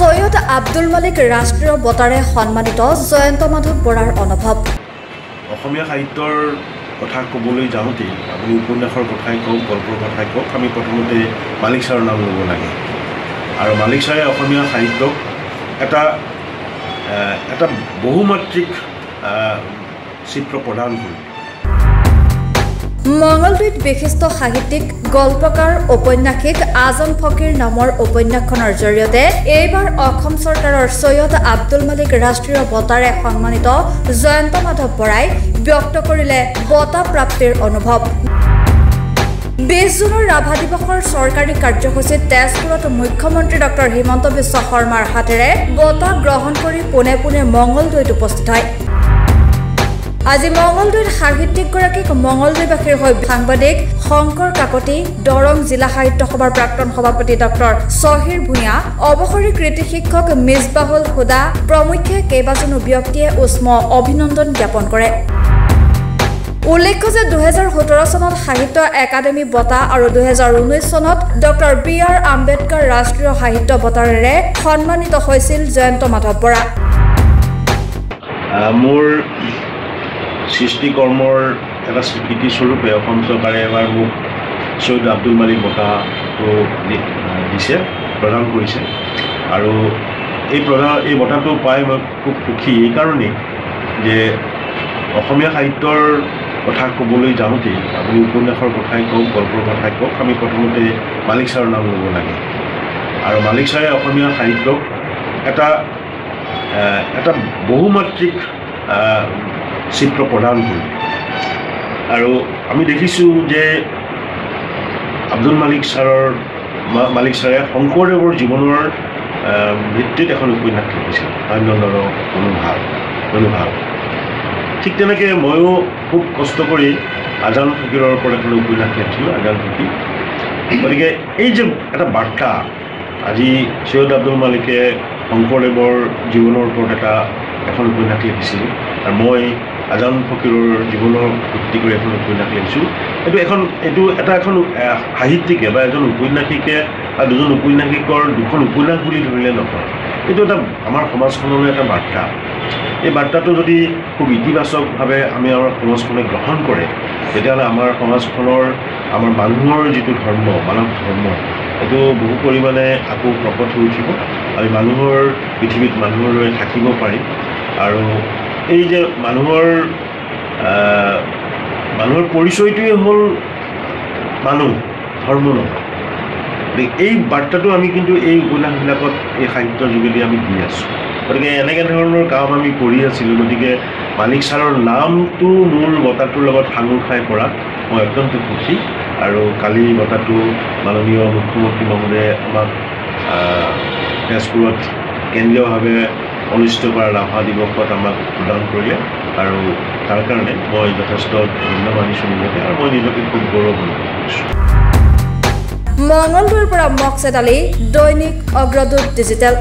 সৈয়দ আব্দুল মালিক ৰাষ্ট্ৰীয় বঁটাৰে সন্মানিত জয়ন্ত মাধৱ বৰাৰ অনুভৱ। অসমীয়া সাহিত্যৰ কথা ক'বলৈ যাওঁতে আপুনি উপন্যাসৰ কথাই কওক, গল্পৰ কথাই কওক, আমি প্ৰথমতে মালিক ছাৰৰ নাম ল'ব লাগে। আৰু মালিক ছাৰে অসমীয়া সাহিত্যক এটা বহুমাত্ৰিক চিত্ৰ প্ৰদান কৰে। মঙলদৈত বিশিষ্ট সাহিত্যিক গল্পকাৰ ঔপন্যাসিক আজম ফকীৰ নামৰ উপন্যাসখনৰ জৰিয়তে এইবাৰ অসম চৰকাৰৰ সৈয়দ আব্দুল মালিক ৰাষ্ট্ৰীয় বঁটাৰে সন্মানিত জয়ন্ত মাধৱ বৰাই ব্যক্ত কৰিলে বঁটা প্ৰাপ্তিৰ অনুভৱ। 20 জুনৰ ৰাভা দিৱসৰ চৰকাৰী কাৰ্যসূচীত তেজপুৰত মুখ্যমন্ত্ৰী ডক্টৰ হিমন্ত বিশ্ব শৰ্মাৰ হাতেৰে বঁটা গ্ৰহণ কৰি পোনে পোনে মঙলদৈত উপস্থিত হয়। আজি মঙলদৈত সাহিত্যিকগৰাকীক মঙলদৈবাসীৰ হৈ সাংবাদিক শংকৰ কাকতি, দৰং জিলা সাহিত্য সভাৰ প্ৰাক্তন সভাপতি ডক্টৰ শ্বহীৰ ভূঞা, অৱসৰী কৃতি শিক্ষক মিছবাহুল হুদা প্ৰমুখ্যে কেইবাজনো ব্যক্তিয়ে উষ্ম অভিনন্দন জ্ঞাপন কৰে। উল্লেখ্য যে 2017 চনত সাহিত্য একাডেমী বঁটা আৰু 2019 চনত ডক্টৰ B.R. আম্বেদকাৰ ৰাষ্ট্ৰীয় সাহিত্য বঁটাৰে সন্মানিত হৈছিল জয়ন্ত মাধৱ বৰা। মোৰ সৃষ্টি কৰ্মৰ এটা স্বীকৃতিস্বৰূপে অসম চৰকাৰে এবাৰ মোক সৈয়দ আব্দুল মালিক বঁটাটো দিছে, প্ৰদান কৰিছে। আৰু এই বঁটাটো পাই মই খুব সুখী এইকাৰণেই যে অসমীয়া সাহিত্যৰ কথা ক'বলৈ যাওঁতে আপুনি উপন্যাসৰ কথাই কওক, গল্পৰ কথাই কওক, আমি প্ৰথমতে মালিক ছাৰৰ নাম ল'ব লাগে। আৰু মালিক ছাৰে অসমীয়া সাহিত্যক এটা বহুমাত্ৰিক চিত্ৰ প্ৰদান কৰে। আৰু আমি দেখিছোঁ যে আব্দুল মালিক ছাৰে শংকৰদেৱৰ জীৱনৰ ভিত্তিত এখন উপন্যাস লিখিছিল, অন্যনৰ অনুভাৱ। ঠিক তেনেকৈ ময়ো খুব কষ্ট কৰি আজান ফকীৰৰ ওপৰত এখন উপন্যাস লিখিছিলোঁ, আজান ফকীৰ। গতিকে এই যে এটা বাৰ্তা, আজি সৈয়দ আব্দুল মালিকে শংকৰদেৱৰ জীৱনৰ ওপৰত এখন উপন্যাস লিখিছিলোঁ আৰু মই আজান ফকীৰৰ জীৱনৰ ভিত্তি কৰি এখন উপন্যাস লিখিছোঁ। এইটো এখন সাহিত্যিকে বা এজন উপন্যাসিকে বা দুজন উপন্যাসিকৰ দুখন উপন্যাস বুলি ধৰিলে নহয়, এইটো আমাৰ সমাজখনলৈ এটা বাৰ্তা। এই বাৰ্তাটো যদি খুব ইতিবাচকভাৱে আমাৰ সমাজখনে গ্ৰহণ কৰে, তেতিয়াহ'লে আমাৰ সমাজখনৰ আমাৰ মানুহৰ যিটো ধৰ্ম, মানৱ ধৰ্ম, এইটো বহু পৰিমাণে আকৌ প্ৰকট হৈ উঠিব। আমি পৃথিৱীত মানুহৰ লৈ থাকিব পাৰিম। আৰু এই যে মানুহৰ পৰিচয়টোৱেই হ'ল মানুহ, ধৰ্ম নহয়। এই বাৰ্তাটো আমি কিন্তু এই উপন্যাসবিলাকত এই সাহিত্যৰ যোগেদি আমি দি আছোঁ। গতিকে এনেকৈ ধৰণৰ কাম আমি কৰি আছিলোঁ। গতিকে মালিক ছাৰৰ নামটো মোৰ বঁটাটোৰ লগত সাঙুৰ খাই পৰা মই অত্যন্ত সুখী। আৰু কালি বঁটাটো মাননীয় মুখ্যমন্ত্ৰী মহোদয়ে আমাক তেজপুৰত কেন্দ্ৰীয়ভাৱে অনুষ্ঠিত কৰা ৰাভা দিৱসত আমাক প্ৰদান কৰিলে। আৰু তাৰ কাৰণে মই যথেষ্ট ধন্যবাদ মানিছোঁ নিজকে, আৰু মই নিজকে খুব গৌৰৱ অনুভৱ কৰিছোঁ। মঙলদৈৰ পৰা মকছেদ আলী, দৈনিক অগ্ৰদূত ডিজিটেল।